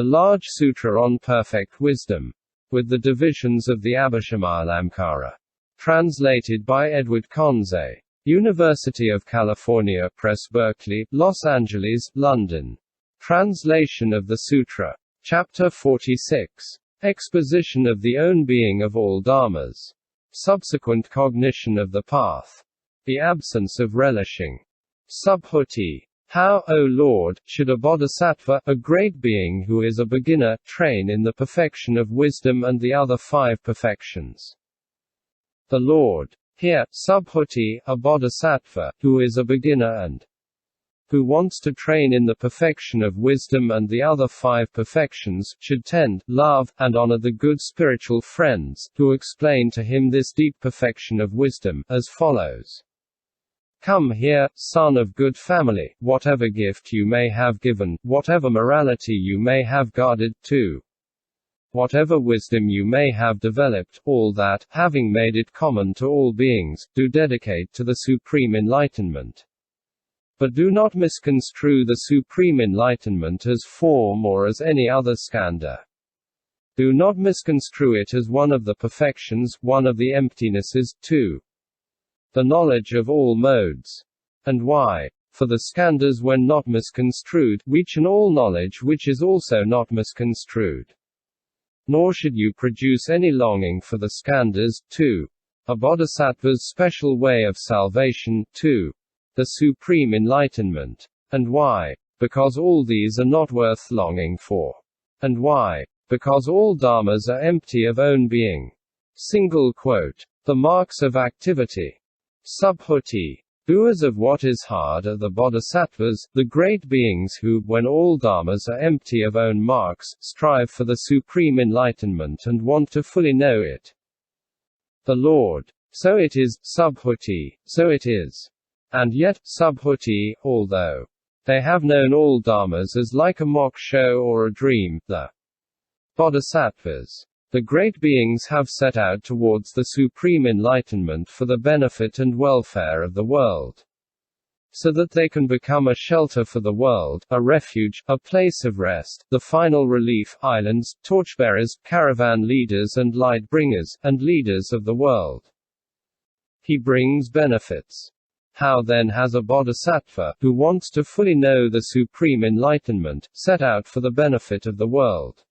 The LargeSutra on Perfect Wisdom. With the divisions of the Abhishamalamkara. Translated by Edward Conze. University of California Press, Berkeley, Los Angeles, London. Translation of the Sutra. Chapter 46. Exposition of the own being of all dharmas. Subsequent cognition of the path. The absence of relishing. Subhuti. How, O Lord, should a bodhisattva, a great being who is a beginner, train in the perfection of wisdom and the other 5 perfections? The Lord. Here, subhuti, a bodhisattva, who is a beginner and who wants to train in the perfection of wisdom and the other 5 perfections, should tend, love, and honor the good spiritual friends, who explain to him this deep perfection of wisdom, as follows. Come here, son of good family, whatever gift you may have given, whatever morality you may have guarded, too. Whatever wisdom you may have developed, all that, having made it common to all beings, do dedicate to the supreme enlightenment. But do not misconstrue the supreme enlightenment as form or as any other skandha. Do not misconstrue it as one of the perfections, one of the emptinesses, too. The knowledge of all modes. And why? For the skandhas, when not misconstrued, reach an all knowledge which is also not misconstrued. Nor should you produce any longing for the skandhas, too. A bodhisattva's special way of salvation, too. The supreme enlightenment. And why? Because all these are not worth longing for. And why? Because all dharmas are empty of own being. Single quote. The marks of activity. Subhuti. Doers of what is hard are the bodhisattvas, the great beings who, when all dharmas are empty of own marks, strive for the supreme enlightenment and want to fully know it. The Lord. So it is, subhuti, so it is. And yet, subhuti, although they have known all dharmas as like a mock show or a dream, the bodhisattvas, the great beings, have set out towards the supreme enlightenment for the benefit and welfare of the world. So that they can become a shelter for the world, a refuge, a place of rest, the final relief, islands, torchbearers, caravan leaders and light bringers, and leaders of the world. He brings benefits. How then has a bodhisattva, who wants to fully know the supreme enlightenment, set out for the benefit of the world?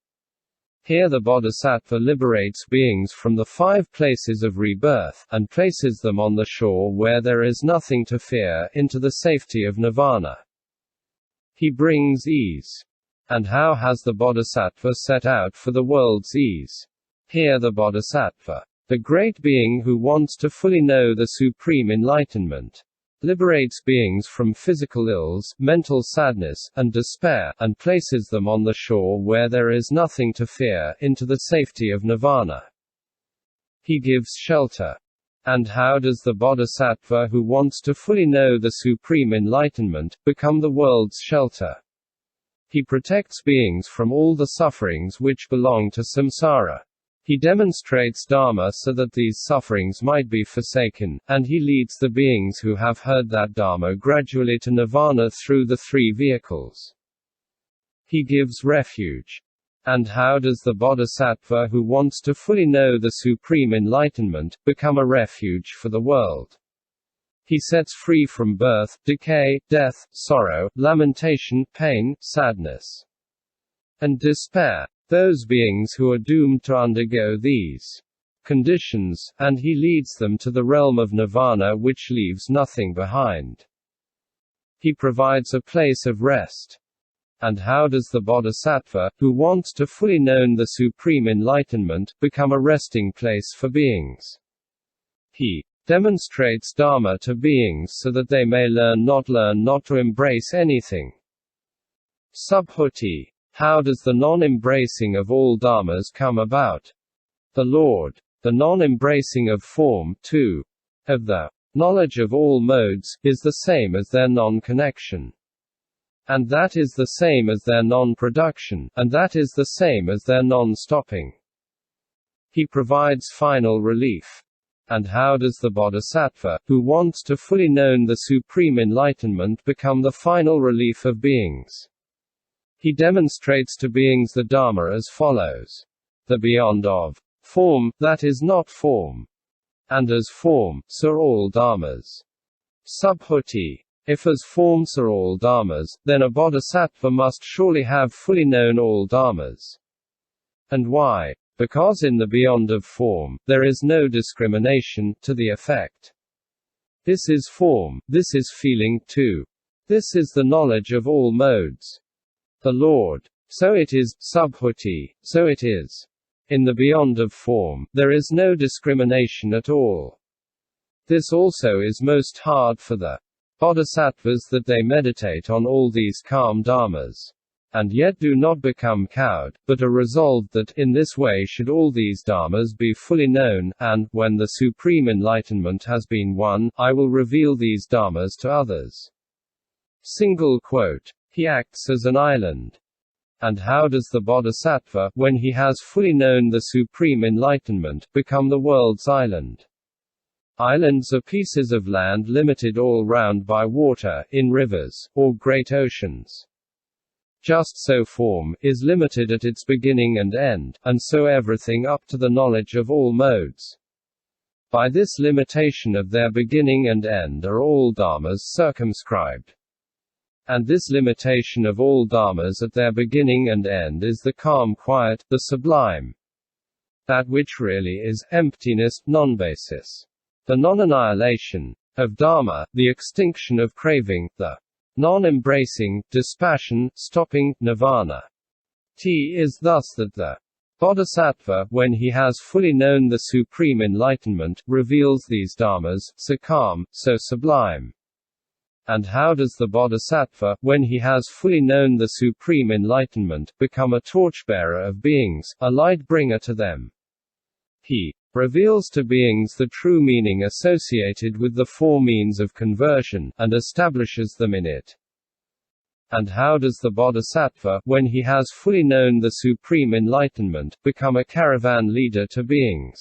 Here the bodhisattva liberates beings from the 5 places of rebirth, and places them on the shore where there is nothing to fear, into the safety of nirvana. He brings ease. And how has the bodhisattva set out for the world's ease? Here the bodhisattva, the great being who wants to fully know the supreme enlightenment, liberates beings from physical ills, mental sadness, and despair, and places them on the shore where there is nothing to fear, into the safety of nirvana. He gives shelter. And how does the bodhisattva who wants to fully know the supreme enlightenment, become the world's shelter? He protects beings from all the sufferings which belong to samsara. He demonstrates dharma so that these sufferings might be forsaken, and he leads the beings who have heard that dharma gradually to nirvana through the 3 vehicles. He gives refuge. And how does the bodhisattva who wants to fully know the supreme enlightenment, become a refuge for the world? He sets free from birth, decay, death, sorrow, lamentation, pain, sadness, and despair, those beings who are doomed to undergo these conditions, and he leads them to the realm of nirvana which leaves nothing behind. He provides a place of rest. And how does the bodhisattva, who wants to fully know the supreme enlightenment, become a resting place for beings? He demonstrates dharma to beings so that they may learn not to embrace anything. Subhuti. How does the non-embracing of all dharmas come about? The Lord. The non-embracing of form, too, of the knowledge of all modes, is the same as their non-connection. And that is the same as their non-production, and that is the same as their non-stopping. He provides final relief. And how does the bodhisattva, who wants to fully know the supreme enlightenment, become the final relief of beings? He demonstrates to beings the Dharma as follows. The beyond of form, that is not form. And as form, so are all Dharmas. Subhuti. If as form so are all Dharmas, then a bodhisattva must surely have fully known all Dharmas. And why? Because in the beyond of form, there is no discrimination, to the effect. This is form, this is feeling too. This is the knowledge of all modes. The Lord. So it is, subhuti, so it is. In the beyond of form, there is no discrimination at all. This also is most hard for the bodhisattvas, that they meditate on all these calm dharmas, and yet do not become cowed, but are resolved that, in this way should all these dharmas be fully known, and, when the supreme enlightenment has been won, I will reveal these dharmas to others. Single quote. He acts as an island. And how does the bodhisattva, when he has fully known the supreme enlightenment, become the world's island? Islands are pieces of land limited all round by water, in rivers, or great oceans. Just so form is limited at its beginning and end, and so everything up to the knowledge of all modes. By this limitation of their beginning and end are all dharmas circumscribed. And this limitation of all dharmas at their beginning and end is the calm quiet, the sublime. That which really is emptiness, non-basis. The non-annihilation of dharma, the extinction of craving, the non-embracing, dispassion, stopping, nirvana. T is thus that the bodhisattva, when he has fully known the supreme enlightenment, reveals these dharmas, so calm, so sublime. And how does the bodhisattva, when he has fully known the supreme enlightenment, become a torchbearer of beings, a light bringer to them? He reveals to beings the true meaning associated with the four means of conversion, and establishes them in it. And how does the bodhisattva, when he has fully known the supreme enlightenment, become a caravan leader to beings?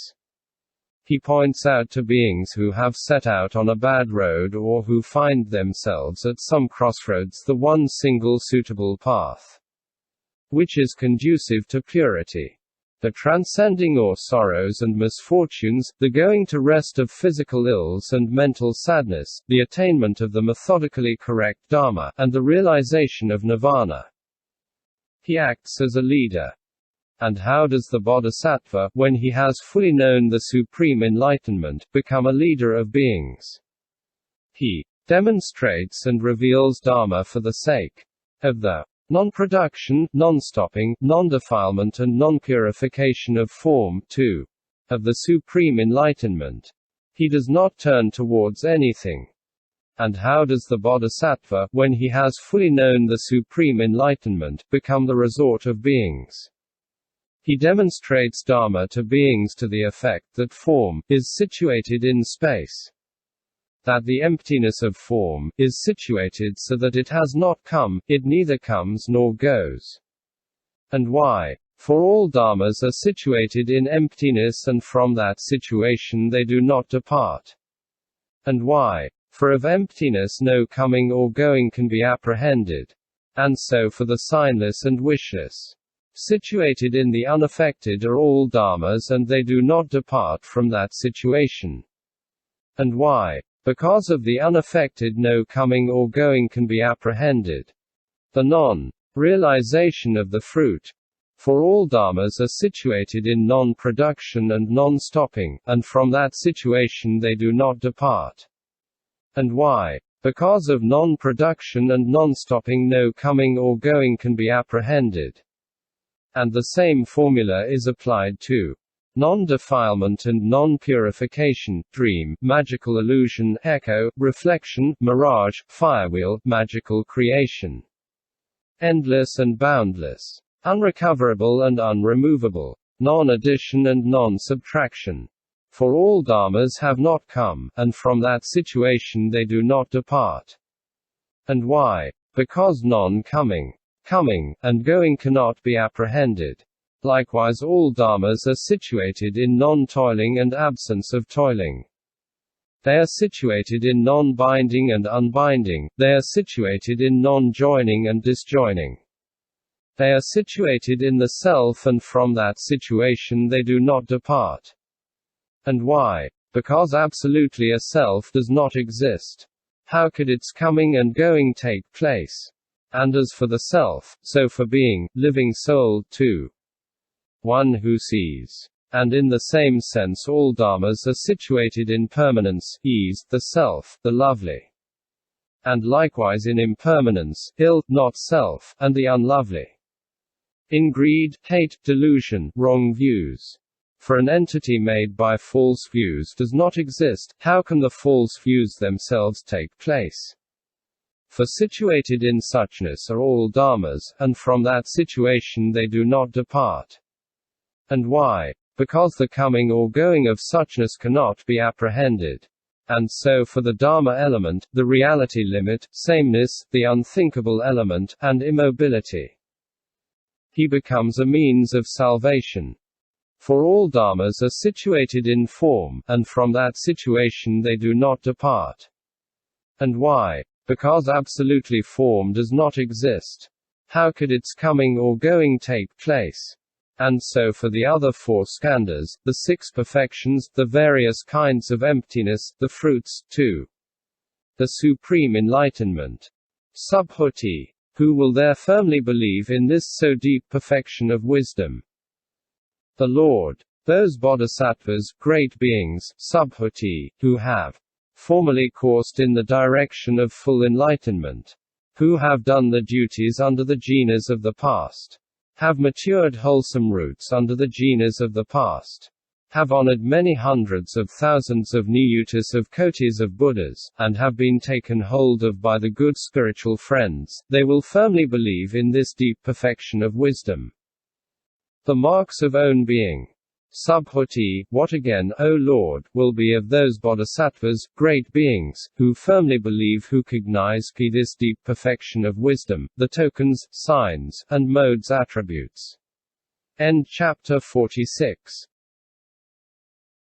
He points out to beings who have set out on a bad road or who find themselves at some crossroads the one single suitable path, which is conducive to purity, the transcending all sorrows and misfortunes, the going to rest of physical ills and mental sadness, the attainment of the methodically correct dharma, and the realization of nirvana. He acts as a leader. And how does the bodhisattva, when he has fully known the supreme enlightenment, become a leader of beings? He demonstrates and reveals dharma for the sake of the non-production, non-stopping, non-defilement and non-purification of form, too, of the supreme enlightenment. He does not turn towards anything. And how does the bodhisattva, when he has fully known the supreme enlightenment, become the resort of beings? He demonstrates dharma to beings to the effect that form is situated in space, that the emptiness of form is situated so that it has not come, it neither comes nor goes. And why? For all dharmas are situated in emptiness, and from that situation they do not depart. And why? For of emptiness no coming or going can be apprehended. And so for the signless and wishless, situated in the unaffected are all dharmas, and they do not depart from that situation. And why? Because of the unaffected no coming or going can be apprehended. The non-realization of the fruit. For all dharmas are situated in non-production and non-stopping, and from that situation they do not depart. And why? Because of non-production and non-stopping no coming or going can be apprehended. And the same formula is applied to non-defilement and non-purification, dream, magical illusion, echo, reflection, mirage, firewheel, magical creation, endless and boundless, unrecoverable and unremovable, non-addition and non-subtraction. For all dharmas have not come, and from that situation they do not depart. And why? Because non-coming, coming, and going cannot be apprehended. Likewise all dharmas are situated in non-toiling and absence of toiling. They are situated in non-binding and unbinding, they are situated in non-joining and disjoining. They are situated in the self, and from that situation they do not depart. And why? Because absolutely a self does not exist. How could its coming and going take place? And as for the self, so for being, living soul, too. One who sees. And in the same sense all dharmas are situated in permanence, ease, the self, the lovely. And likewise in impermanence, ill, not self, and the unlovely. In greed, hate, delusion, wrong views. For an entity made by false views does not exist, how can the false views themselves take place? For situated in suchness are all dharmas, and from that situation they do not depart. And why? Because the coming or going of suchness cannot be apprehended. And so for the dharma element, the reality limit, sameness, the unthinkable element, and immobility, he becomes a means of salvation. For all dharmas are situated in form, and from that situation they do not depart. And why? Because absolutely form does not exist. How could its coming or going take place? And so for the other four skandhas, the six perfections, the various kinds of emptiness, the fruits, too. The supreme enlightenment. Subhuti. Who will there firmly believe in this so deep perfection of wisdom? The Lord. Those bodhisattvas, great beings, subhuti, who have formerly coursed in the direction of full enlightenment, who have done the duties under the jhanas of the past, have matured wholesome roots under the jhanas of the past, have honored many hundreds of thousands of niyutas of kotis of Buddhas, and have been taken hold of by the good spiritual friends, they will firmly believe in this deep perfection of wisdom. The marks of own being. Subhuti, what again, O Lord, will be of those bodhisattvas, great beings, who firmly believe, who cognize this deep perfection of wisdom, the tokens, signs, and modes attributes. End chapter 46.